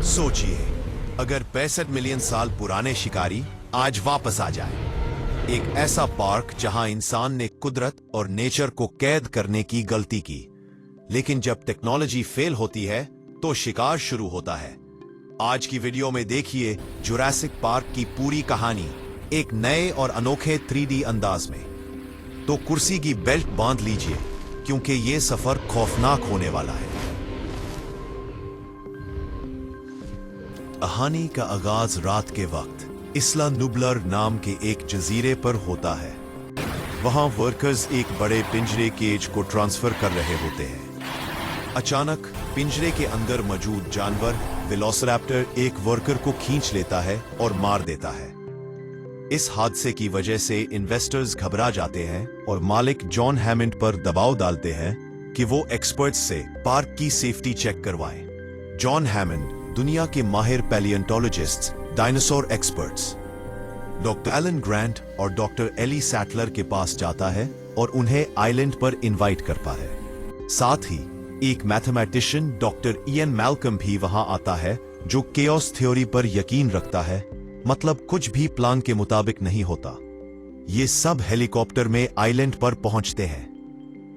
सोचिए, अगर 65 मिलियन साल पुराने शिकारी आज वापस आ जाए। एक ऐसा पार्क जहां इंसान ने कुदरत और नेचर को कैद करने की गलती की, लेकिन जब टेक्नोलॉजी फेल होती है तो शिकार शुरू होता है। आज की वीडियो में देखिए जुरासिक पार्क की पूरी कहानी एक नए और अनोखे 3D अंदाज में। तो कुर्सी की बेल्ट बांध लीजिए, क्योंकि ये सफर खौफनाक होने वाला है। कहानी का आगाज रात के वक्त इस्ला नुबलर नाम के एक जजीरे पर होता है। वहां वर्कर्स एक बड़े पिंजरे केज को ट्रांसफर कर रहे होते हैं। अचानक पिंजरे के अंदर मौजूद जानवर वेलोसिरैप्टर एक वर्कर को खींच लेता है और मार देता है। इस हादसे की वजह से इन्वेस्टर्स घबरा जाते हैं और मालिक जॉन हैमंड पर दबाव डालते हैं कि वो एक्सपर्ट्स से पार्क की सेफ्टी चेक करवाएं। जॉन हैमंड दुनिया के माहिर palaeontologists, dinosaur experts doctor Alan Grant और डॉक्टर एली सैटलर के पास जाता है और उन्हें आइलैंड पर इनवाइट करता है। साथ ही एक मैथमेटिशियन डॉक्टर इयन मैल्कम भी वहां आता है, जो केओस थ्योरी पर यकीन रखता है, मतलब कुछ भी प्लान के मुताबिक नहीं होता। ये सब हेलीकॉप्टर में आइलैंड पर पहुंचते हैं।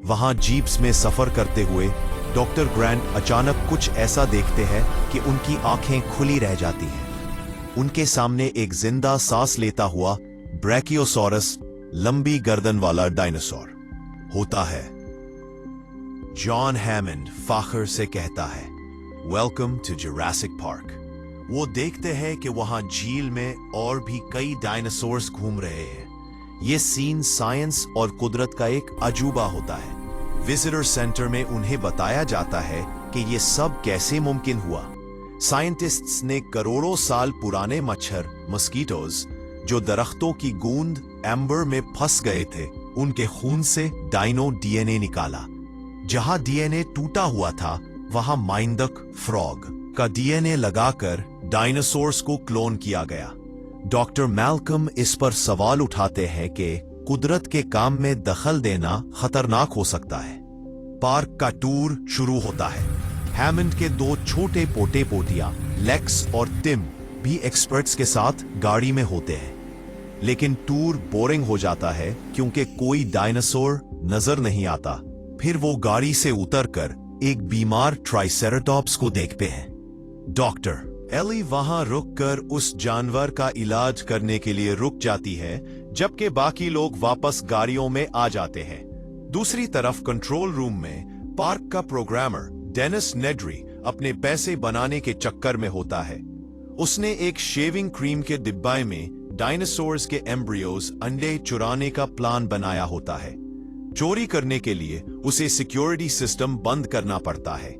वहां जीप्स में सफर करते हुए डॉक्टर ग्रांट अचानक कुछ ऐसा देखते हैं कि उनकी आंखें खुली रह जाती हैं। उनके सामने एक जिंदा सांस लेता हुआ ब्रैकियोसॉरस, लंबी गर्दन वाला डायनासोर होता है। जॉन हैमंड फाखर से कहता है, वेलकम टू जुरासिक पार्क। वो देखते हैं कि वहां झील में और भी कई डायनासोर्स घूम रहे हैं। ये सीन साइंस और कुदरत का एक अजूबा होता है। विजिटर सेंटर में उन्हें बताया जाता है कि ये सब कैसे मुमकिन हुआ। साइंटिस्ट्स ने करोड़ों साल पुराने मच्छर, मस्कीटोज, जो दरख्तों की गूंद एम्बर में फंस गए थे, उनके खून से डायनो डीएनए निकाला। जहां डीएनए टूटा हुआ था, वहां माइंडक फ्रॉग का डीएनए लगाकर डायनासोर्स को क्लोन किया गया। डॉक्टर मैल्कम इस पर सवाल उठाते हैं कि कुदरत के काम में दखल देना खतरनाक हो सकता है। पार्क का टूर शुरू होता है। हैमंड के दो छोटे पोटे पोटियां लेक्स और टिम भी एक्सपर्ट्स के साथ गाड़ी में होते हैं, लेकिन टूर बोरिंग हो जाता है क्योंकि कोई डायनासोर नजर नहीं आता। फिर वो गाड़ी से उतरकर एक बीमार ट्राइसेराटॉप्स को देखते हैं। डॉक्टर एली वहां रुककर उस जानवर का इलाज करने के लिए रुक जाती है, जबकि बाकी लोग वापस गाड़ियों में आ जाते हैं। दूसरी तरफ कंट्रोल रूम में पार्क का प्रोग्रामर डेनिस नेड्री अपने पैसे बनाने के चक्कर में होता है। उसने एक शेविंग क्रीम के डिब्बे में डायनासोर्स के एम्ब्रियोज अंडे चुराने का प्लान बनाया होता है। चोरी करने के लिए उसे सिक्योरिटी सिस्टम बंद करना पड़ता है।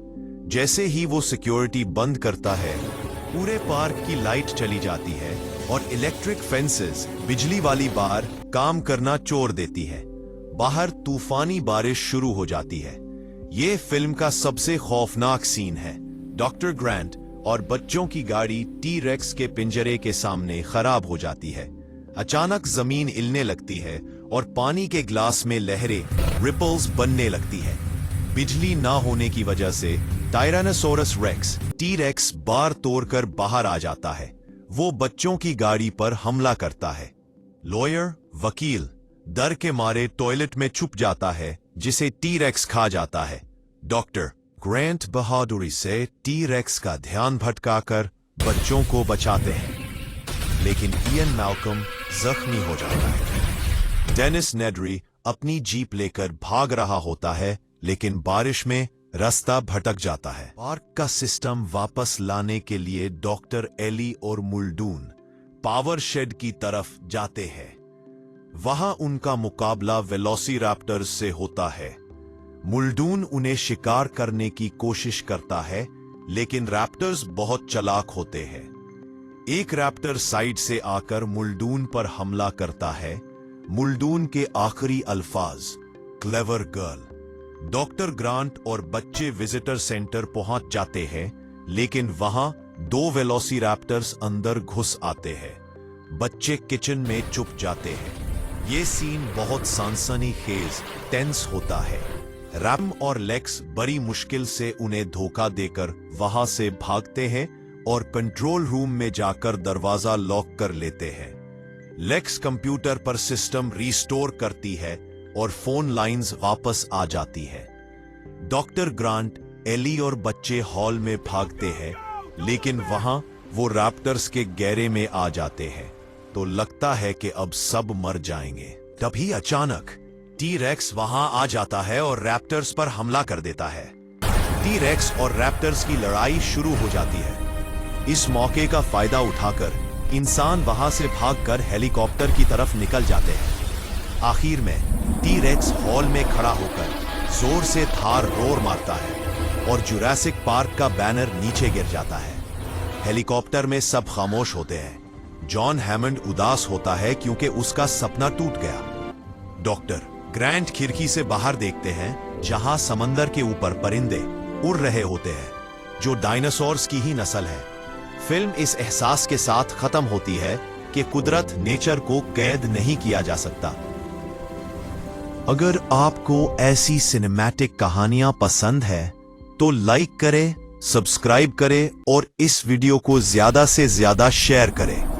जैसे ही वो सिक्योरिटी बंद करता है, पूरे पार्क की लाइट चली जाती है और इलेक्ट्रिक फेंसेस, बिजली वाली बार काम करना छोड़ देती है। बाहर तूफानी बारिश शुरू हो जाती है। ये फिल्म का सबसे खौफनाक सीन है। डॉक्टर ग्रांट और बच्चों की गाड़ी टी-रेक्स के पिंजरे के सामने खराब हो जाती है। अचानक जमीन हिलने लगती है और पानी के ग्लास में लहरें, रिपल्स बनने लगती है। बिजली ना होने की वजह से टायरानोसोरस रेक्स, टी-रेक्स बार तोड़कर बाहर आ जाता है। वो बच्चों की गाड़ी पर हमला करता है। लॉयर, वकील डर के मारे टॉयलेट में छुप जाता है, जिसे टी-रेक्स खा जाता है। डॉक्टर ग्रांट बहादुरी से टी-रेक्स का ध्यान भटकाकर बच्चों को बचाते हैं, लेकिन इयन मैल्कम जख्मी हो जाता है। डेनिस नेड्री अपनी जीप लेकर भाग रहा होता है, लेकिन बारिश में रास्ता भटक जाता है। पार्क का सिस्टम वापस लाने के लिए डॉक्टर एली और मुल्डून पावर शेड की तरफ जाते हैं। वहां उनका मुकाबला वेलोसिरैप्टर्स से होता है। मुल्डून उन्हें शिकार करने की कोशिश करता है, लेकिन रैप्टर्स बहुत चालाक होते हैं। एक रैप्टर साइड से आकर मुल्डून पर हमला करता है। मुल्डून के आखिरी अल्फाज, क्लेवर गर्ल। डॉक्टर ग्रांट और बच्चे विजिटर सेंटर पहुंच जाते हैं, लेकिन वहां दो वेलोसिरैप्टर्स अंदर घुस आते हैं। बच्चे किचन में छुप जाते हैं। ये सीन बहुत सनसनीखेज, टेंस होता है। रैम और लेक्स बड़ी मुश्किल से उन्हें धोखा देकर वहां से भागते हैं और कंट्रोल रूम में जाकर दरवाजा लॉक कर लेते हैं। लेक्स कंप्यूटर पर सिस्टम रीस्टोर करती है और फोन लाइंस वापस आ जाती है। डॉक्टर ग्रांट, एली और बच्चे हॉल में भागते हैं, लेकिन वहां वो रैप्टर्स के गहरे में आ जाते हैं, तो लगता है कि अब सब मर जाएंगे। तभी अचानक टी-रेक्स वहां आ जाता है और रैप्टर्स पर हमला कर देता है। टी-रेक्स और रैप्टर्स की लड़ाई शुरू हो जाती है। इस मौके का फायदा उठाकर इंसान वहां से भागकर हेलीकॉप्टर की तरफ निकल जाते हैं। आखिर में टी-रेक्स हॉल में खड़ा होकर जोर से धार रोर मारता है और जुरासिक पार्क का बैनर नीचे गिर जाता है। हेलीकॉप्टर में सब खामोश होते हैं। जॉन हैमंड उदास होता है क्योंकि उसका सपना टूट गया। डॉक्टर ग्रांट खिड़की से बाहर देखते हैं, जहां समंदर के ऊपर परिंदे उड़ रहे होते हैं, जो डायनासोर्स की ही नस्ल है। फिल्म इस एहसास के साथ खत्म होती है कि कुदरत नेचर को कैद नहीं किया जा सकता। अगर आपको ऐसी सिनेमैटिक कहानियां पसंद है तो लाइक करें, सब्सक्राइब करें और इस वीडियो को ज्यादा से ज्यादा शेयर करें।